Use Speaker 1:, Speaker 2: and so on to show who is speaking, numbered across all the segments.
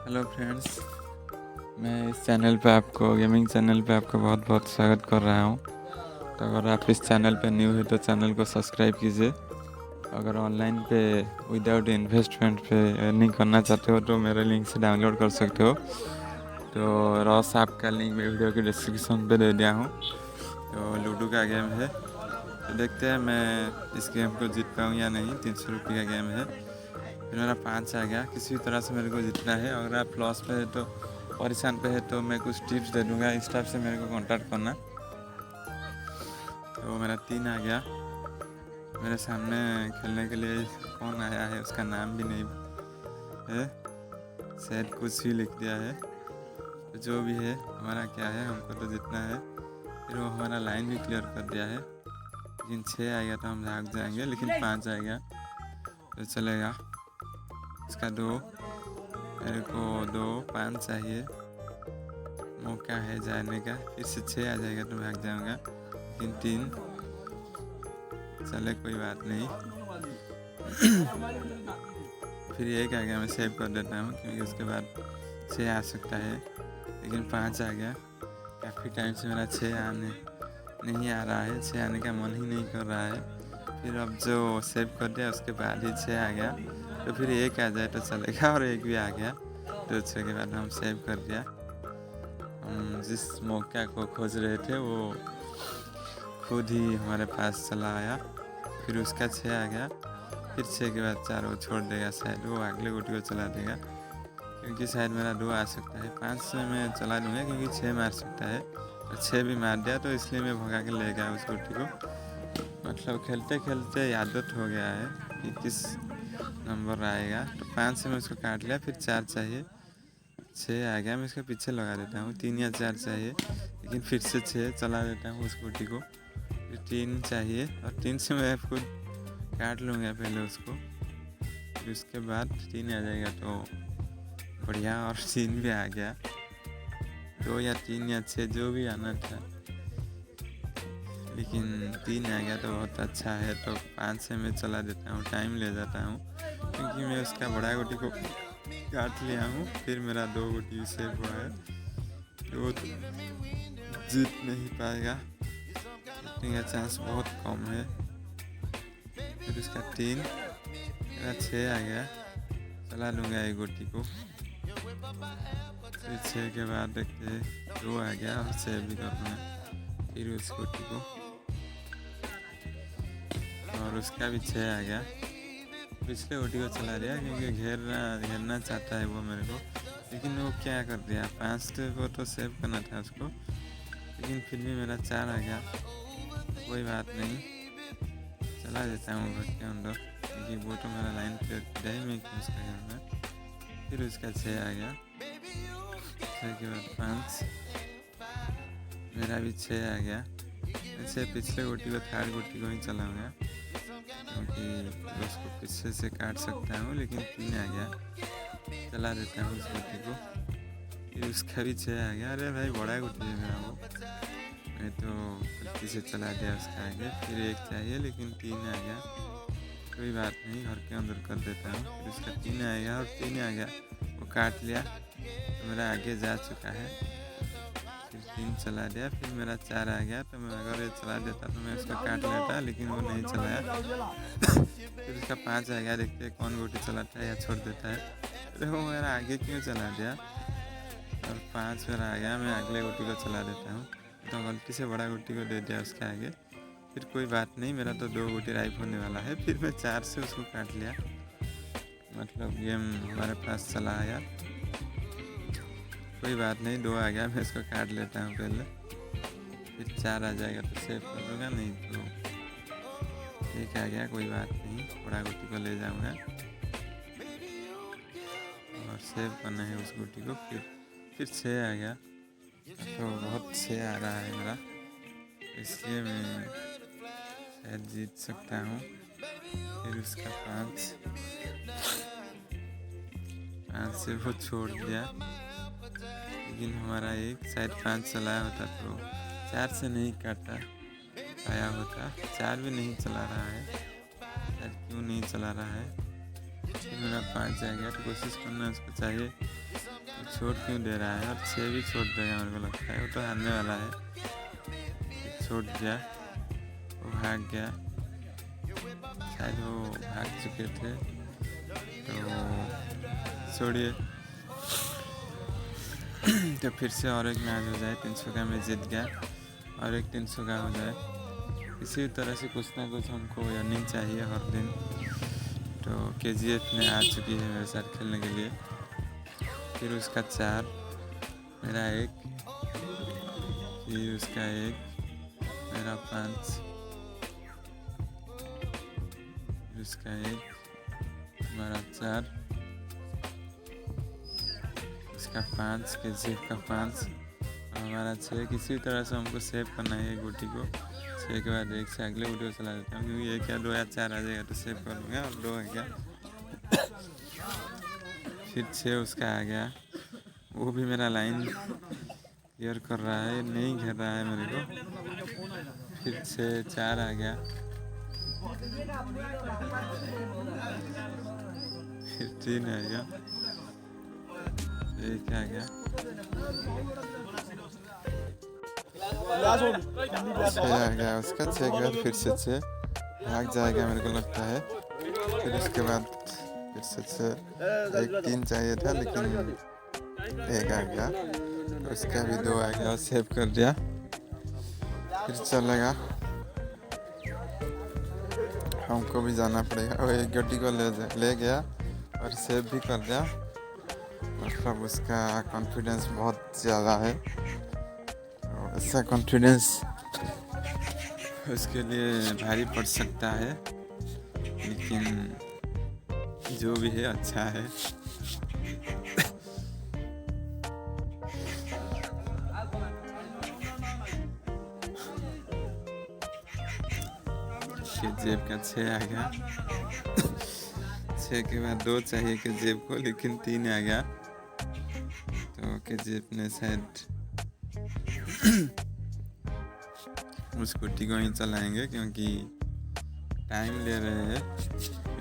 Speaker 1: Hello friends, मैं इस channel पे आपको गेमिंग चैनल पे आपका बहुत बहुत स्वागत कर रहा हूँ। तो अगर आप इस चैनल पे न्यू है तो चैनल को सब्सक्राइब कीजिए। अगर ऑनलाइन पे विदाउट इन्वेस्टमेंट पे अर्निंग करना चाहते हो तो मेरे लिंक से डाउनलोड कर सकते हो। तो रॉस ऐप का लिंक मैं वीडियो के डिस्क्रिप्शन पे दे दिया हूँ। तो लूडो का गेम है, तो देखते हैं मैं इस गेम को जीत पाऊँ या नहीं। 300 रुपये का गेम है। फिर मेरा 5 आ गया। किसी भी तरह से मेरे को जीतना है। अगर आप लॉस पे है तो परेशान पे है तो मैं कुछ टिप्स दे दूँगा, इस टाइप से मेरे को कांटेक्ट करना। तो मेरा 3 आ गया। मेरे सामने खेलने के लिए कौन आया है उसका नाम भी नहीं है, शायद कुछ भी लिख दिया है। तो जो भी है हमारा क्या है, हमको तो जीतना है। फिर वो हमारा लाइन भी क्लियर कर दिया है, लेकिन 6 आएगा तो हम भाग जाएंगे, लेकिन 5 आएगा तो चलेगा। इसका 2, मेरे को 2 5 चाहिए, मौका है जाने का। फिर से 6 आ जाएगा तो भाग जाऊंगा, लेकिन 3 चले, कोई बात नहीं। फिर 1 आ गया, मैं सेव कर देता हूँ क्योंकि उसके बाद 6 आ सकता है, लेकिन 5 आ गया। काफ़ी टाइम से मेरा 6 आने नहीं आ रहा है, 6 आने का मन ही नहीं कर रहा है। फिर अब जो सेव कर दिया उसके बाद ही 6 आ गया, तो फिर 1 आ जाए तो चलेगा, और 1 भी आ गया तो 6 के बाद हम सेव कर दिया। हम जिस मौका को खोज रहे थे वो खुद ही हमारे पास चला आया। फिर उसका 6 आ गया। फिर 6 के बाद 4 वो छोड़ देगा, शायद वो अगले गोटी को चला देगा, क्योंकि शायद मेरा 2 आ सकता है। 5 से मैं चला दूँगा क्योंकि 6 मार सकता है, और 6 भी मार दिया तो इसलिए मैं भगा के ले गया उस गोटी को। मतलब खेलते खेलते आदत हो गया है कि किस नंबर आएगा। तो 5 से मैं उसको काट लिया। फिर 4 चाहिए, 6 आ गया। मैं इसके पीछे लगा देता हूँ, 3 या 4 चाहिए, लेकिन फिर से 6 चला देता हूँ उस गोटी को। फिर 3 चाहिए, और 3 से मैं खुद काट लूँगा पहले उसको। फिर उसके बाद 3 आ जाएगा तो बढ़िया, और 3 भी आ गया। 2 या 3 या 6 जो भी आना था, लेकिन 3 आ गया तो बहुत अच्छा है। तो 5 से मैं चला देता हूँ, टाइम ले जाता हूँ क्योंकि मैं उसका बड़ा गोटी को काट लिया हूँ। फिर मेरा 2 गोटी सेव हुआ है, तो जीत नहीं पाएगा, जीतने का चांस बहुत कम है। फिर उसका 3, मेरा 6 आ गया, चला लूँगा एक गोटी को। फिर 6 के बाद देखते 2 आ गया, और सेव भी करना है फिर उस गोटी को, और उसका भी 6 आ गया। पिछले गोटी को चला दिया क्योंकि घेरना चाहता है वो मेरे को, लेकिन वो क्या कर दिया, 5 को तो सेव करना था उसको, लेकिन फिर भी मेरा 4 आ गया। कोई बात नहीं, चला देता हूँ घर के अंदर क्योंकि वो तो मेरा लाइन क्लियर किया ही, मैं क्यों उसका घेरना। फिर उसका 6 आ गया। 6 के बाद 5, मेरा भी 6 आ गया। ऐसे पिछले गोटी को थर्ड गोटी को ही चलाऊँगा क्योंकि उसको पीछे से काट सकता हूँ, लेकिन 3 आ गया, चला देता हूँ उस गोटी को। फिर उसका भी 6 आ गया। अरे भाई बड़ा गोटी है मेरा वो, मैं तो गलती से चला दिया उसका आगे। फिर 1 चाहिए, लेकिन 3 आ गया, कोई बात नहीं, घर के अंदर कर देता हूँ। फिर उसका 3 आएगा, और 3 आ गया, वो काट लिया तो मेरा आगे जा चुका है। फिर 3 चला दिया, फिर मेरा 4 आ गया, तो मैं अगर ये चला देता तो मैं उसको काट लेता, लेकिन वो नहीं चलाया। फिर उसका 5 आ गया, देखते हैं कौन गोटी चलाता है या छोड़ देता है। अरे वो मेरा आगे क्यों चला दिया, और 5 मेरा आ गया, मैं अगले गोटी को चला देता हूँ, तो गलती से बड़ा गोटी को दे दिया उसके आगे। फिर कोई बात नहीं, मेरा तो 2 गोटी राइप होने वाला है। फिर मैं 4 से उसको काट लिया, मतलब गेम हमारे पास चला आया। कोई बात नहीं, 2 आ गया, मैं इसको काट लेता हूँ पहले। फिर 4 आ जाएगा तो सेव कर दूँगा, नहीं तो 1 आ गया, कोई बात नहीं, बड़ा गोटी को ले जाऊँगा और सेव करना है उस गोटी को। फिर 6 आ गया, तो बहुत 6 आ रहा है मेरा, इसलिए मैं शायद जीत सकता हूँ। फिर उसका 5 से वो छोड़ दिया, लेकिन हमारा 1 शायद 5 चलाया होता तो 4 से नहीं काटा पाया होता। 4 भी नहीं चला रहा है, शायद क्यों नहीं चला रहा है। फिर मेरा 5 आ गया, तो कोशिश करना उसको चाहिए छोड़ क्यों दे रहा है? और 6 भी छोड़ देगा मेरे को लगता है, वो तो हारने वाला है। छोड़ दिया, वो भाग गया, शायद वो भाग चुके थे, तो छोड़िए। तो फिर से और एक मैच हो जाए, 300 का मैं जीत गया, और एक 300 का हो जाए। इसी तरह से कुछ ना कुछ हमको अर्निंग चाहिए हर दिन। तो KGF ने आ चुकी है मेरे साथ खेलने के लिए। फिर उसका 4, मेरा 1, फिर उसका 1, मेरा 5, फिर उसका 1, हमारा 4, उसका 5, KGF का 5 और हमारा 6। किसी तरह से हमको सेव करना है गोटी को। 6 के बाद 1 से अगले गोटी को चला देता हूँ, क्योंकि 1 या 2 या 4 आ जाएगा तो सेव कर लूँगा। और 2 आ गया, फिर 6 उसका आ गया, वो भी मेरा लाइन क्लियर कर रहा है, नहीं घेर रहा है मेरे को। फिर 6, 4 आ गया, फिर 3 आ गया, 1 आ गया, 6 आ गया उसका। 6 के बाद फिर से 6 भाग जाएगा मेरे को लगता है। फिर उसके बाद फिर से 6, 1, 3 चाहिए था लेकिन 1 आ गया, उसका भी 2 आ गया और सेव कर दिया। फिर चलेगा, हमको भी जाना पड़ेगा। वो एक गड्डी को ले गया और सेव भी कर दिया। मतलब उसका कॉन्फिडेंस बहुत ज़्यादा है, तो ऐसा कॉन्फिडेंस उसके लिए भारी पड़ सकता है, लेकिन जो भी है अच्छा है। KGF का 6 आ गया। 6 के बाद 2 चाहिए KGF को, लेकिन 3 आ गया, तो KGF ने शायद उस कुट्टी को ही चलाएंगे, क्योंकि टाइम ले रहे हैं।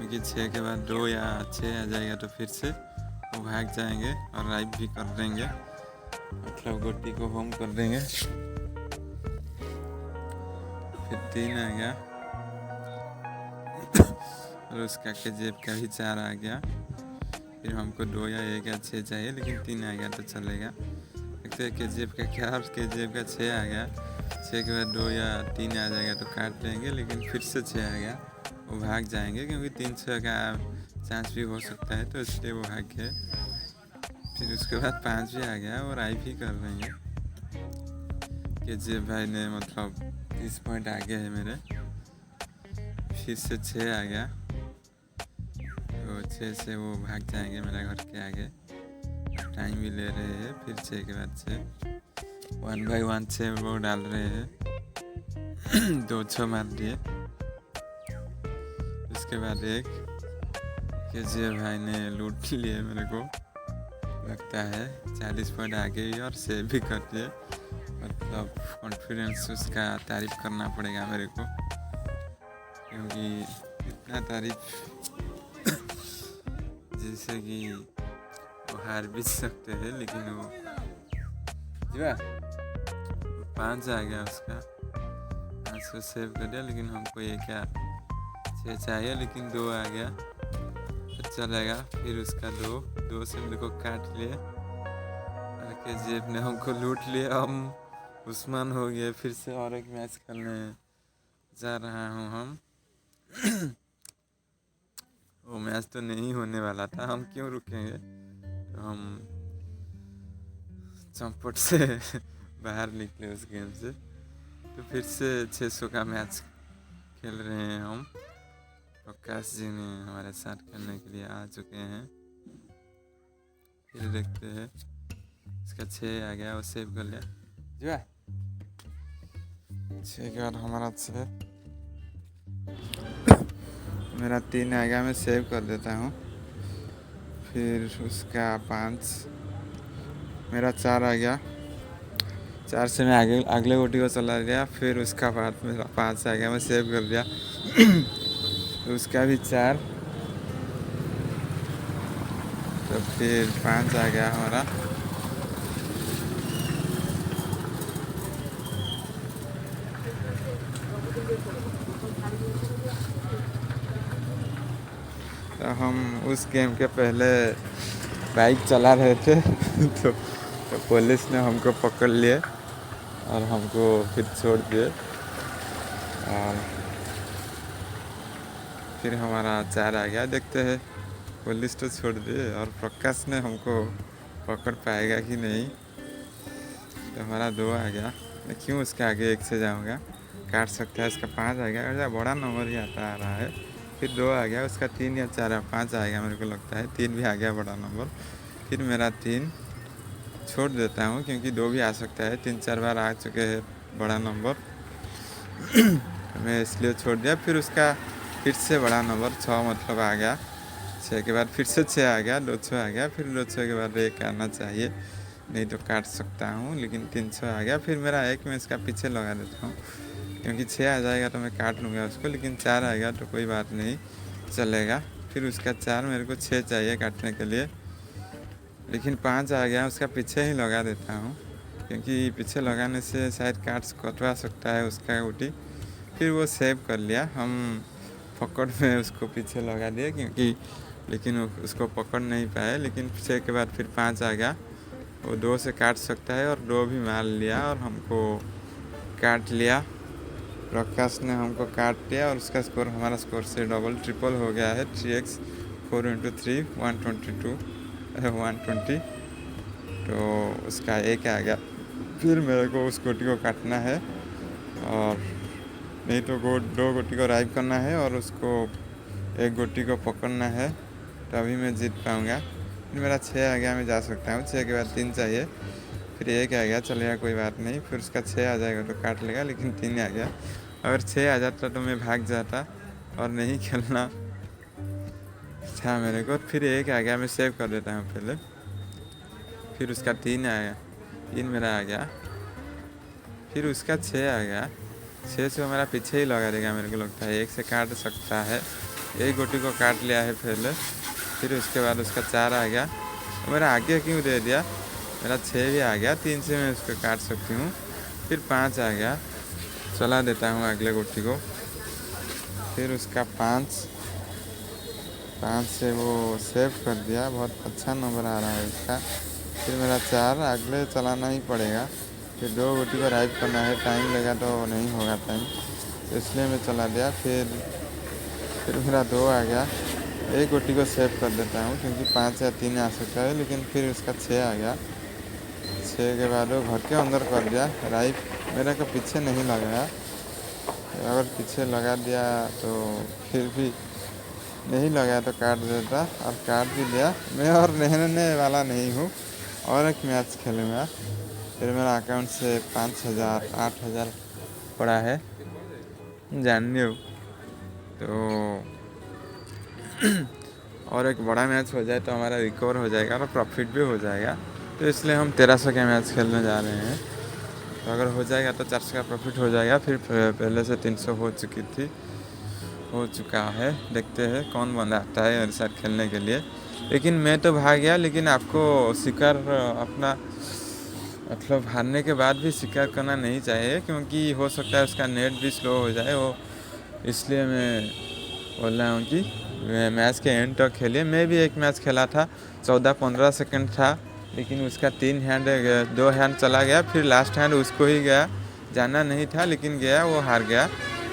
Speaker 1: क्योंकि 6 के बाद 2 या 6 आ जाएगा तो फिर से वो भाग जाएंगे और राइप भी कर देंगे, मतलब गोटी को होम कर देंगे। फिर 3 आ गया और उसका KGF का भी 4 आ गया। फिर हमको 2 या 1 या 6 चाहिए, लेकिन 3 आ गया तो चलेगा। देखते हैं KGF का क्या, और KGF का 6 आ गया। 6 के बाद 2 या 3 आ जाएगा तो काट देंगे, लेकिन फिर से 6 आ गया, वो भाग जाएंगे, क्योंकि 300 का चांस भी हो सकता है, तो इसलिए वो भाग गए। फिर उसके बाद 5 भी आ गया और राइप ही कर देंगे। KGF भाई ने मतलब 30 पॉइंट आगे है मेरे। फिर से 6 आ गया, तो 6 से वो भाग जाएंगे मेरा घर के आगे। टाइम भी ले रहे हैं। फिर 6 के बाद 6, 1 बाई 1 6 वो डाल रहे हैं। 2 6 मार दिए। उसके बाद 1 KGF भाई ने लूट लिए मेरे को लगता है। 40 पॉइंट आगे ही और सेव भी कर दिए। मतलब कॉन्फिडेंस उसका तारीफ करना पड़ेगा मेरे को, क्योंकि इतना तारीफ जैसे कि वो हार भी सकते हैं, लेकिन वो 5 आ गया उसका। 5 को सेव कर दिया, लेकिन हमको 1 या 6 चाहिए, लेकिन 2 आ गया तो चलेगा। फिर उसका 2 से मेरे को काट लिए, KGF ने हमको लूट लिया। हम उस्मान हो गए। फिर से और एक मैच खेलने जा रहा हूँ हम। वो मैच तो नहीं होने वाला था, हम क्यों रुकेंगे, तो हम चंपट से बाहर निकले उस गेम से। तो फिर से 600 का मैच खेल रहे हैं हम। प्रकाश जी ने हमारे साथ खेलने के लिए आ चुके हैं। फिर देखते हैं, इसका 6 आ गया, वो सेव कर लिया। 6 के बाद हमारा 6, मेरा 3 आ गया, मैं सेव कर देता हूँ। फिर उसका 5, मेरा 4 आ गया। 4 से मैं अगले गोटी को चला दिया। फिर उसका बाद मेरा 5 आ गया, मैं सेव कर दिया। उसका भी 4, तो फिर 5 आ गया हमारा। हम उस गेम के पहले बाइक चला रहे थे तो पुलिस ने हमको पकड़ लिए और हमको फिर छोड़ दिए और फिर हमारा 4 आ गया। देखते हैं, पुलिस तो छोड़ दिए और प्रकाश ने हमको पकड़ पाएगा कि नहीं। तो हमारा 2 आ गया। मैं क्यों उसके आगे 1 से जाऊंगा, काट सकता है। इसका 5 आ गया, ऐसा बड़ा नंबर ही आता आ रहा है। फिर 2 आ गया, उसका 3 या 4 या 5 आएगा मेरे को लगता है। 3 भी आ गया बड़ा नंबर। फिर मेरा 3 छोड़ देता हूँ क्योंकि 2 भी आ सकता है। 3-4 बार आ चुके हैं बड़ा नंबर मैं इसलिए छोड़ दिया। फिर उसका फिर से बड़ा नंबर 6 मतलब आ गया। 6 के बाद फिर से 6 आ गया, 200 आ गया। फिर 200 के बाद 1 आना चाहिए, नहीं तो काट सकता हूँ। लेकिन 300 आ गया। फिर मेरा 1 मैं इसका पीछे लगा देता हूँ क्योंकि 6 आ जाएगा तो मैं काट लूँगा उसको। लेकिन 4 आ गया तो कोई बात नहीं, चलेगा। फिर उसका 4 मेरे को 6 चाहिए काटने के लिए, लेकिन 5 आ गया, उसका पीछे ही लगा देता हूँ क्योंकि पीछे लगाने से शायद काट कटवा सकता है उसका गुटी। फिर वो सेव कर लिया, हम पकड़ में उसको पीछे लगा दिया क्योंकि, लेकिन उसको पकड़ नहीं पाए। लेकिन 6 के बाद फिर 5 आ गया, वो 2 से काट सकता है और 2 भी मार लिया और हमको काट लिया। प्रकाश ने हमको काट दिया और उसका स्कोर हमारा स्कोर से डबल ट्रिपल हो गया है। 3x 4 × 3 120। तो उसका 1 आ गया। फिर मेरे को उस गोटी को काटना है और नहीं तो 2 गोटी को राइव करना है और उसको 1 गोटी को पकड़ना है, तभी मैं जीत पाऊँगा। फिर मेरा 6 आ गया, मैं जा सकता हूँ। 6 के बाद 3 चाहिए, फिर 1 आ गया, चलेगा कोई बात नहीं। फिर उसका 6 आ जाएगा तो काट लेगा, लेकिन 3 आ गया। अगर 6 आ जाता तो मैं भाग जाता और नहीं खेलना था मेरे को। फिर 1 आ गया, मैं सेव कर देता हूँ पहले। फिर उसका 3 आया, 3 मेरा आ गया। फिर उसका 6 आ गया, 6 से वो मेरा पीछे ही लगा देगा मेरे को लगता है। 1 से काट सकता है, 1 गोटी को काट लिया है पहले। फिर उसके बाद उसका 4 आ गया, तो मेरा आगे क्यों दे दिया। मेरा 6 भी आ गया, 3 से मैं उसको काट सकती हूँ। फिर 5 आ गया, चला देता हूँ अगले गोटी को। फिर उसका 5 से वो सेव कर दिया, बहुत अच्छा नंबर आ रहा है उसका। फिर मेरा 4 अगले चलाना ही पड़ेगा। फिर 2 गोटी को राइव करना है, टाइम लेगा तो नहीं होगा टाइम, तो इसलिए मैं चला दिया। फिर मेरा 2 आ गया, 1 गोटी को सेव कर देता हूँ क्योंकि 5 या 3 आ सकता है। लेकिन फिर उसका 6 आ गया, 6 के बाद वो घर के अंदर कर दिया राइव, मेरा को पीछे नहीं लगाया। अगर पीछे लगा दिया तो फिर भी नहीं लगाया तो काट देता, और काट भी दिया मैं। और रहने वाला नहीं हूँ, और एक मैच खेलूँगा। फिर मेरा अकाउंट से 5,000 8,000 पड़ा है, जानने हो तो। और एक बड़ा मैच हो जाए तो हमारा रिकवर हो जाएगा और प्रॉफिट भी हो जाएगा। तो इसलिए हम 1300 का मैच खेलने जा रहे हैं। तो अगर हो जाएगा तो 400 का प्रॉफिट हो जाएगा। फिर पहले से 300 हो चुका है। देखते हैं कौन बंदा आता है मेरे साथ खेलने के लिए। लेकिन मैं तो भाग गया, लेकिन आपको शिकार अपना मतलब हारने के बाद भी शिकार करना नहीं चाहिए क्योंकि हो सकता है उसका नेट भी स्लो हो जाए। वो इसलिए मैं बोल रहा हूँ कि मैच के एंड तक खेलिए। मैं भी एक मैच खेला था, 14-15 सेकंड था, लेकिन उसका 2 हैंड चला गया। फिर लास्ट हैंड उसको ही गया, जाना नहीं था लेकिन गया, वो हार गया।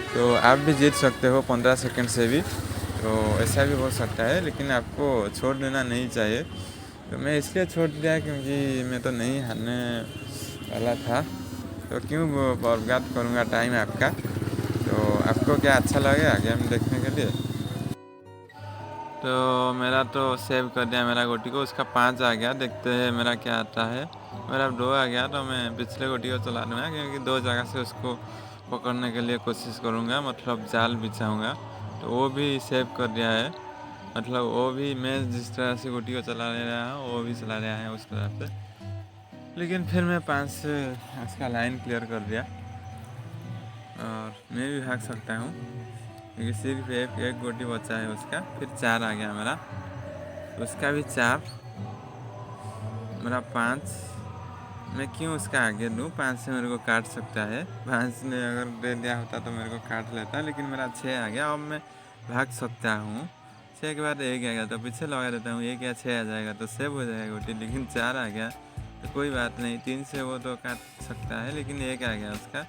Speaker 1: तो आप भी जीत सकते हो 15 सेकंड से भी, तो ऐसा भी हो सकता है। लेकिन आपको छोड़ देना नहीं चाहिए। तो मैं इसलिए छोड़ दिया क्योंकि मैं तो नहीं हारने वाला था, तो क्यों बर्बाद करूँगा टाइम आपका। तो आपको क्या अच्छा लगेगा गेम देखने के लिए। तो मेरा तो सेव कर दिया मेरा गोटी को, उसका 5 आ गया। देखते हैं मेरा क्या आता है। मेरा 2 आ गया, तो मैं पिछले गोटी को चला दूँगा क्योंकि 2 जगह से उसको पकड़ने के लिए कोशिश करूँगा, मतलब जाल बिछाऊँगा। तो वो भी सेव कर दिया है, मतलब वो भी मैं जिस तरह से गोटी को चला रहा हूँ वो भी चला रहा है उस तरह से। लेकिन फिर मैं 5 से उसका लाइन क्लियर कर दिया और मैं भी भाग सकता हूँ क्योंकि सिर्फ एक गोटी बचा है उसका। फिर 4 आ गया मेरा, उसका भी 4, मेरा 5। मैं क्यों उसका आगे दूँ, 5 से मेरे को काट सकता है। 5 ने अगर दे दिया होता तो मेरे को काट लेता, लेकिन मेरा 6 आ गया। अब मैं भाग सकता हूँ 6 के बाद 1 आएगा तो पीछे लगा देता हूँ, 1 या 6 आ जाएगा तो सेव हो जाएगा गोटी। लेकिन 4 आ गया तो कोई बात नहीं, 3 से वो तो काट सकता है, लेकिन 1 आ गया उसका।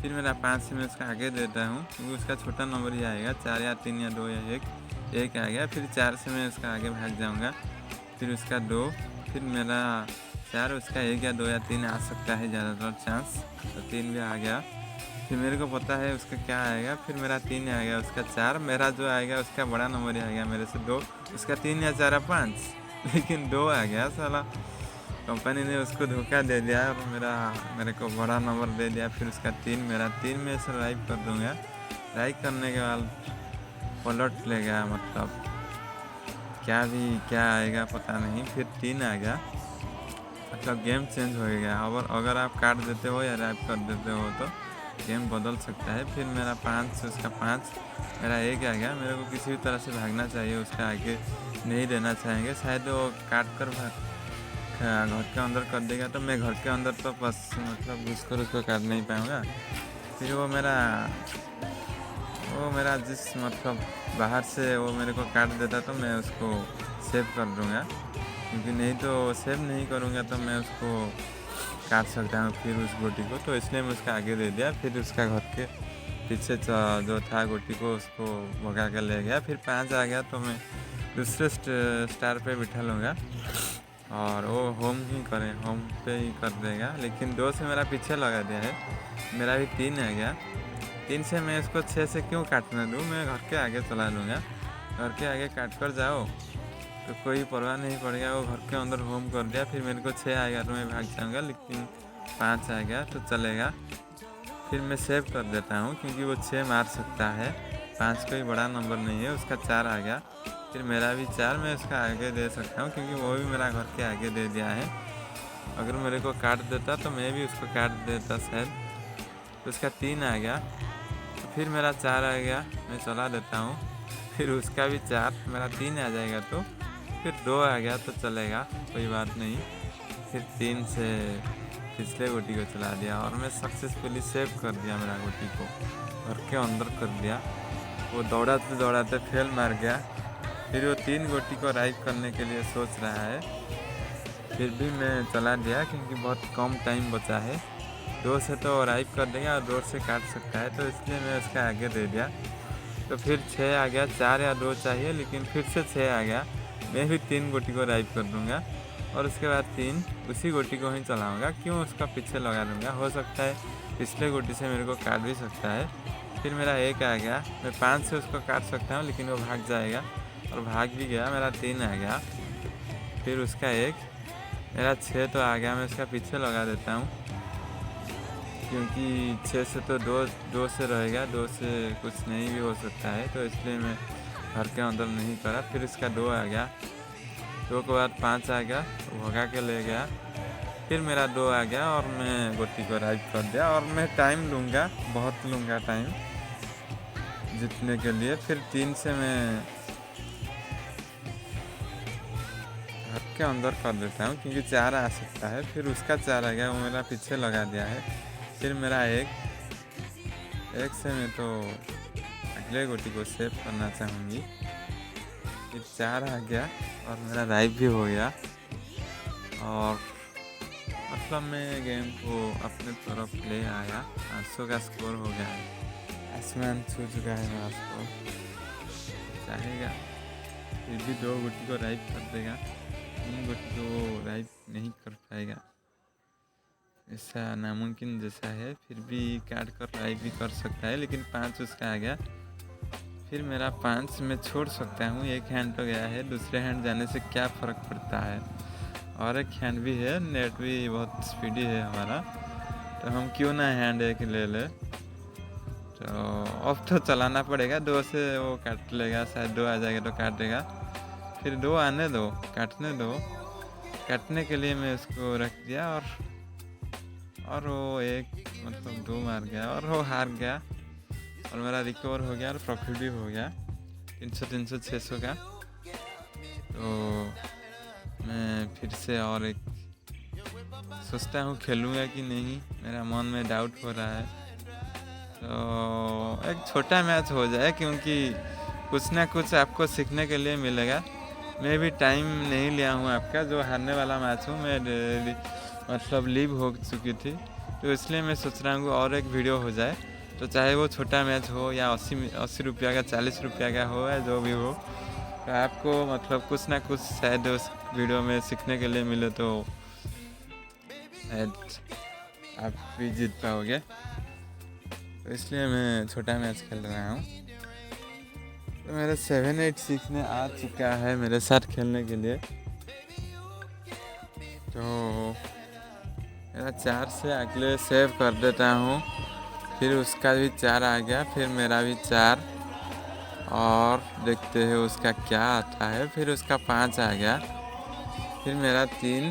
Speaker 1: फिर मेरा 5 से मैं उसका आगे देता हूँ क्योंकि उसका छोटा नंबर ही आएगा, 4 या 3 या 2 या 1 आ गया। फिर 4 से मैं उसका आगे भाग जाऊँगा, फिर उसका 2, फिर मेरा 4, उसका 1 या 2 या 3 आ सकता है ज़्यादातर चांस, तो 3 भी आ गया। फिर मेरे को पता है उसका क्या आएगा, फिर मेरा 3 आ गया, उसका 4, मेरा जो आएगा उसका बड़ा नंबर ही आएगा मेरे से 2, उसका 3 या 4 या 5, लेकिन 2 आ गया। साला कंपनी ने उसको धोखा दे दिया और मेरे को बड़ा नंबर दे दिया। फिर उसका 3, मेरा 3 में से राइप कर दूँगा। राइप करने के बाद पलट लेगा, मतलब क्या आएगा पता नहीं। फिर 3 आ गया, मतलब गेम चेंज हो गया। अगर आप काट देते हो या राइप कर देते हो तो गेम बदल सकता है। फिर मेरा 5 से उसका 5, मेरा 1 आ गया। मेरे को किसी भी तरह से भागना चाहिए, उसका आगे नहीं रहना चाहेंगे। शायद वो काट कर घर के अंदर कर देगा तो मैं घर के अंदर तो बस मतलब घुसकर उसको काट नहीं पाऊँगा। फिर वो मेरा जिस मतलब बाहर से वो मेरे को काट देता तो मैं उसको सेव कर दूँगा, क्योंकि नहीं तो सेव नहीं करूँगा तो मैं उसको काट सकता हूँ फिर उस गोटी को। तो इसलिए मैं उसका आगे दे दिया। फिर उसका घर के पीछे जो था गोटी को उसको भगा कर ले गया। फिर 5 आ गया तो मैं दूसरे स्टार पे बिठा लूँगा और वो होम पे ही कर देगा। लेकिन 2 से मेरा पीछे लगा दिया है, मेरा भी 3 आ गया। 3 से मैं इसको 6 से क्यों काटने दूँ, मैं घर के आगे चला लूँगा। घर के आगे काट कर जाओ तो कोई परवाह नहीं पड़ेगा। वो घर के अंदर होम कर दिया। फिर मेरे को 6 आएगा तो मैं भाग जाऊँगा, लेकिन 5 आ गया तो चलेगा। फिर मैं सेव कर देता हूँ क्योंकि वो 6 मार सकता है, 5 कोई बड़ा नंबर नहीं है। उसका 4 आ गया, फिर मेरा भी 4 मैं उसका आगे दे सकता हूँ क्योंकि वो भी मेरा घर के आगे दे दिया है। अगर मेरे को काट देता तो मैं भी उसको काट देता शायद। तो उसका 3 आ गया, तो फिर मेरा 4 आ गया, मैं चला देता हूँ। फिर उसका भी 4, मेरा 3 आ जाएगा तो फिर 2 आ गया तो चलेगा, कोई बात नहीं। फिर 3 से पिछले गोटी को चला दिया और मैं सक्सेसफुली सेव कर दिया मेरा गोटी को, घर के अंदर कर दिया। वो दौड़ाते दौड़ाते फेल मार गया। फिर वो 3 गोटी को राइप करने के लिए सोच रहा है, फिर भी मैं चला दिया क्योंकि बहुत कम टाइम बचा है। 2 से तो राइप कर देगा और 2 से काट सकता है, तो इसलिए मैं उसका आगे दे दिया। तो फिर 6 आ गया, 4 या 2 चाहिए, लेकिन फिर से 6 आ गया। मैं भी 3 गोटी को राइप कर दूँगा और उसके बाद 3 उसी गोटी को ही चलाऊँगा, क्यों उसका पीछे लगा दूँगा। हो सकता है पिछले गोटी से मेरे को काट भी सकता है। फिर मेरा 1 आ गया, मैं 5 से उसको काट सकता हूँ, लेकिन वो भाग जाएगा और भाग भी गया। मेरा 3 आ गया, फिर उसका 1, मेरा 6 तो आ गया। मैं उसका पीछे लगा देता हूँ क्योंकि 6 से तो 2 से रहेगा, 2 से कुछ नहीं भी हो सकता है, तो इसलिए मैं घर के अंदर नहीं करा। फिर इसका 2 आ गया, 2 के बाद 5 आ गया, भगा के ले गया। फिर मेरा 2 आ गया और मैं गोटी को राइप कर दिया। और मैं टाइम लूँगा, बहुत लूँगा टाइम जीतने के लिए। फिर 3 से मैं घर के अंदर कर देता हूँ क्योंकि 4 आ सकता है। फिर उसका 4 आ गया, वो मेरा पीछे लगा दिया है। फिर मेरा 1 से मैं तो अगले गोटी को सेव करना चाहूँगी। फिर 4 आ गया और मेरा राइप भी हो गया और मतलब मैं गेम को अपने तरफ ले आया। 500 का स्कोर हो गया है, आसमान छू चुका है मेरा स्कोर। चाहेगा फिर भी 2 गोटी को राइप कर देगा, 3 गोटी को राइप नहीं कर पाएगा, ऐसा नामुमकिन जैसा है। फिर भी काट कर राइप भी कर सकता है, लेकिन 5 उसका आ गया। फिर मेरा 5 मैं छोड़ सकता हूँ, 1 हैंड तो गया है, दूसरे हैंड जाने से क्या फ़र्क पड़ता है। और 1 हैंड भी है, नेट भी बहुत स्पीडी है हमारा, तो हम क्यों ना हैंड 1 ले ले। तो अब तो चलाना पड़ेगा, 2 से वो काट लेगा, शायद 2 आ जाएगा तो काटेगा। फिर 2 आने दो, काटने दो। काटने के लिए मैं उसको रख दिया और वो 1 मतलब 2 मार गया और वो हार गया और मेरा रिकवर हो गया और प्रॉफिट भी हो गया 300 300 600 का। तो मैं फिर से और एक सोचता हूँ खेलूँगा कि नहीं, मेरा मन में डाउट हो रहा है। तो एक छोटा मैच हो जाए क्योंकि कुछ ना कुछ आपको सीखने के लिए मिलेगा। मैं भी टाइम नहीं लिया हूँ आपका, जो हारने वाला मैच हूँ मैं मतलब लीव हो चुकी थी, तो इसलिए मैं सोच रहा हूँ और एक वीडियो हो जाए। तो चाहे वो छोटा मैच हो या 80 रुपया का, 40 रुपया का हो या जो भी हो, तो आपको मतलब कुछ ना कुछ शायद उस वीडियो में सीखने के लिए मिले, तो शायद आप भी जीत पाओगे। तो इसलिए मैं छोटा मैच खेल रहा हूँ। तो मेरा 7-8 सीखने आ चुका है मेरे साथ खेलने के लिए। तो मेरा 4 से अगले सेव कर देता हूँ, फिर उसका भी 4 आ गया, फिर मेरा भी 4, और देखते हैं उसका क्या आता है। फिर उसका 5 आ गया, फिर मेरा 3,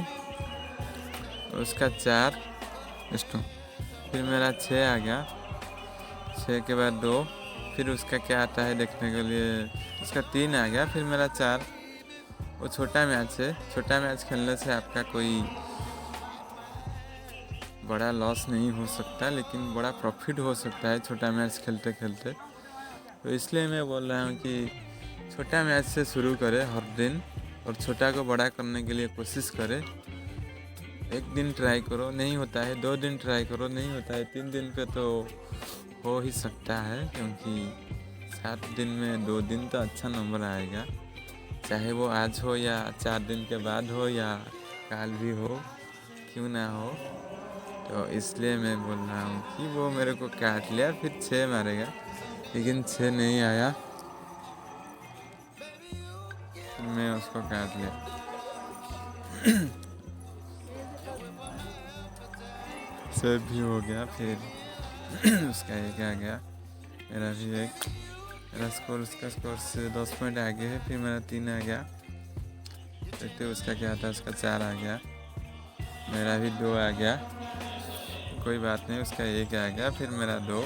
Speaker 1: उसका 4, फिर मेरा 6 आ गया, 6 के बाद 2, फिर उसका क्या आता है देखने के लिए। उसका 3 आ गया, फिर मेरा 4। वो छोटा मैच है। छोटा मैच खेलने से आपका कोई बड़ा लॉस नहीं हो सकता, लेकिन बड़ा प्रॉफिट हो सकता है छोटा मैच खेलते खेलते। तो इसलिए मैं बोल रहा हूँ कि छोटा मैच से शुरू करें हर दिन, और छोटा को बड़ा करने के लिए कोशिश करें। 1 दिन ट्राई करो, नहीं होता है, 2 दिन ट्राई करो, नहीं होता है, 3 दिन पे तो हो ही सकता है, क्योंकि 7 दिन में 2 दिन तो अच्छा नंबर आएगा, चाहे वो आज हो या 4 दिन के बाद हो या कल भी हो, क्यों ना हो। तो इसलिए मैं बोल रहा हूँ कि वो मेरे को काट लिया, फिर 6 मारेगा, लेकिन 6 नहीं आया, फिर मैं उसको काट लिया। सेव भी हो गया, फिर उसका 1 आ गया, मेरा भी 1, मेरा स्कोर उसका स्कोर से 10 पॉइंट आगे है। फिर मेरा 3 आ गया, देखते उसका क्या था, उसका 4 आ गया, मेरा भी 2 आ गया, कोई बात नहीं, उसका 1 आ गया, फिर मेरा 2।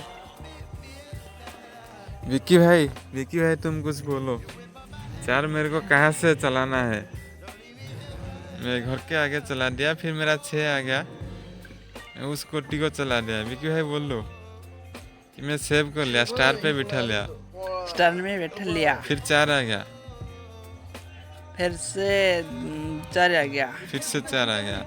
Speaker 1: विक्की भाई तुम कुछ बोलो। 4 मेरे को कहाँ से चलाना है, मैं घर के आगे चला दिया, फिर मेरा 6 आ गया, उस कोटी को चला दिया। विक्की भाई बोल लो कि मैं सेव कर लिया, स्टार पे बिठा लिया,
Speaker 2: स्टार में बैठा लिया,
Speaker 1: फिर 4 आ गया,
Speaker 2: फिर से 4 आ गया,
Speaker 1: फिर से 4 आ गया,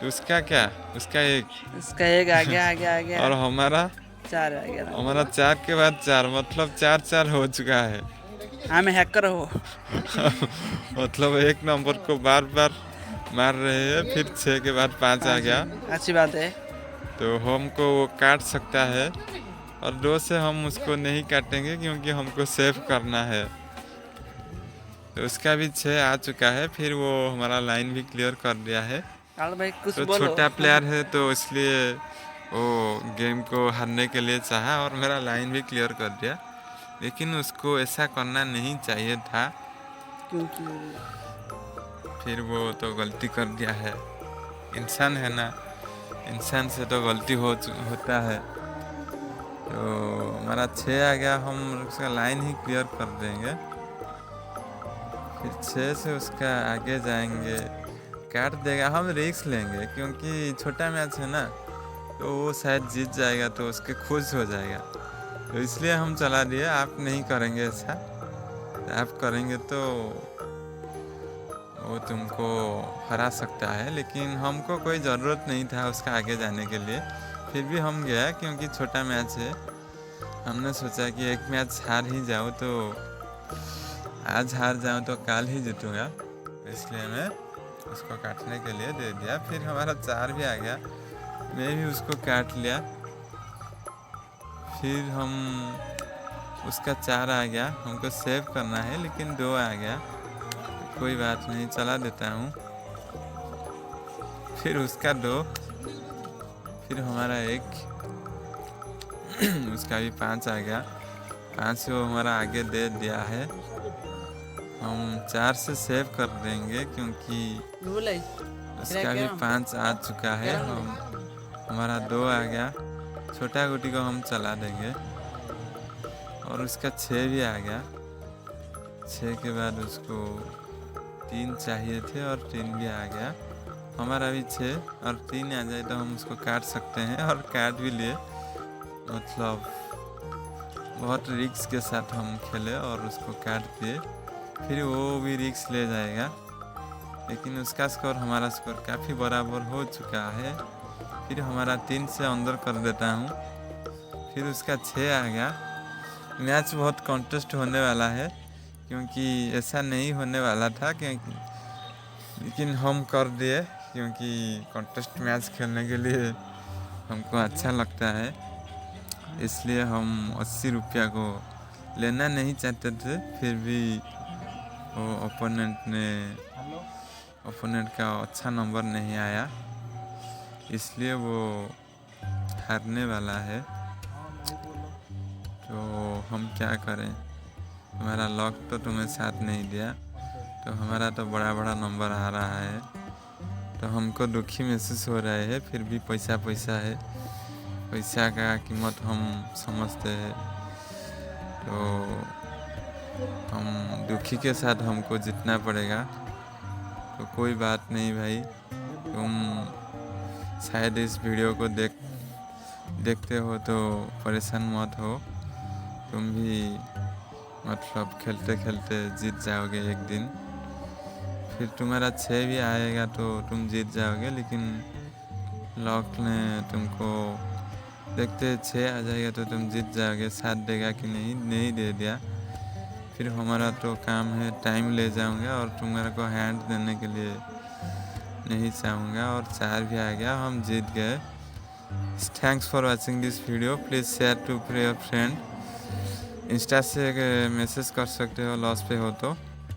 Speaker 1: उसका क्या, उसका 1,
Speaker 2: इसका 1 आ गया
Speaker 1: और हमारा
Speaker 2: 4 आ गया।
Speaker 1: हमारा 4 के बाद 4, मतलब 4-4 हो चुका है।
Speaker 2: हाँ मैं हैकर हो।
Speaker 1: मतलब 1 नंबर को बार बार मार रहे हैं, फिर 6 के बाद 5 आ गया,
Speaker 2: अच्छी बात है।
Speaker 1: तो हमको वो काट सकता है, और 2 से हम उसको नहीं काटेंगे क्योंकि हमको सेव करना है। तो उसका भी 6 आ चुका है, फिर वो हमारा लाइन भी क्लियर कर दिया है।
Speaker 2: भाई कुछ
Speaker 1: तो
Speaker 2: बोलो।
Speaker 1: छोटा प्लेयर है, तो इसलिए वो गेम को हारने के लिए चाहा और मेरा लाइन भी क्लियर कर दिया, लेकिन उसको ऐसा करना नहीं चाहिए था,
Speaker 2: क्योंकि
Speaker 1: फिर वो तो गलती कर दिया है। इंसान है ना, इंसान से तो गलती होता है। तो हमारा 6 आ गया, हम उसका लाइन ही क्लियर कर देंगे, फिर 6 से उसका आगे जाएंगे, काट देगा, हम रिस्क लेंगे क्योंकि छोटा मैच है ना, तो वो शायद जीत जाएगा तो उसके खुश हो जाएगा, तो इसलिए हम चला दिए। आप नहीं करेंगे ऐसा, आप करेंगे तो वो तुमको हरा सकता है, लेकिन हमको कोई ज़रूरत नहीं था उसका आगे जाने के लिए, फिर भी हम गया क्योंकि छोटा मैच है। हमने सोचा कि एक मैच हार ही जाऊँ, तो आज हार जाऊँ तो कल ही जीतूँगा, इसलिए मैं उसको काटने के लिए दे दिया। फिर हमारा 4 भी आ गया, मैं भी उसको काट लिया, फिर हम उसका 4 आ गया, हमको सेव करना है, लेकिन 2 आ गया, कोई बात नहीं, चला देता हूँ, फिर उसका 2, फिर हमारा 1, उसका भी 5 आ गया, 5 से वो हमारा आगे दे दिया है। हम 4 से सेव कर देंगे क्योंकि उसका भी 5 आ चुका है, हमारा 2 आ गया, छोटा गुटी को हम चला देंगे, और उसका 6 भी आ गया, 6 के बाद उसको 3 चाहिए थे और 3 भी आ गया, हमारा भी 6 और 3 आ जाए तो हम उसको काट सकते हैं, और काट भी लिए, मतलब बहुत रिस्क के साथ हम खेले और उसको काट दिए, फिर वो भी रिस्क ले जाएगा, लेकिन उसका स्कोर हमारा स्कोर काफ़ी बराबर हो चुका है। फिर हमारा 3 से अंदर कर देता हूँ, फिर उसका 6 आ गया। मैच बहुत कॉन्टेस्ट होने वाला है, क्योंकि ऐसा नहीं होने वाला था, क्योंकि लेकिन हम कर दिए, क्योंकि कॉन्टेस्ट मैच खेलने के लिए हमको अच्छा लगता है, इसलिए हम 80 रुपया को लेना नहीं चाहते थे। फिर भी वो ओपोनेंट का अच्छा नंबर नहीं आया, इसलिए वो हारने वाला है। तो हम क्या करें, हमारा लक तो तुम्हें साथ नहीं दिया, तो हमारा तो बड़ा बड़ा नंबर आ रहा है, तो हमको दुखी महसूस हो रहा है। फिर भी पैसा है, पैसा का कीमत हम समझते हैं, तो हम दुखी के साथ हमको जीतना पड़ेगा। तो कोई बात नहीं भाई, तुम शायद इस वीडियो को देखते हो तो परेशान मत हो, तुम भी मतलब खेलते खेलते जीत जाओगे एक दिन। फिर तुम्हारा 6 भी आएगा तो तुम जीत जाओगे, लेकिन लॉक ने तुमको देखते 6 आ जाएगा तो तुम जीत जाओगे। साथ देगा कि नहीं दे दिया, फिर हमारा तो काम है, टाइम ले जाऊंगा और तुम्हारे को हैंड देने के लिए नहीं चाहूँगा। और 4 भी आ गया, हम जीत गए। Thanks for watching this video, please share to your friend. Insta से मैसेज कर सकते हो लॉस पे हो तो।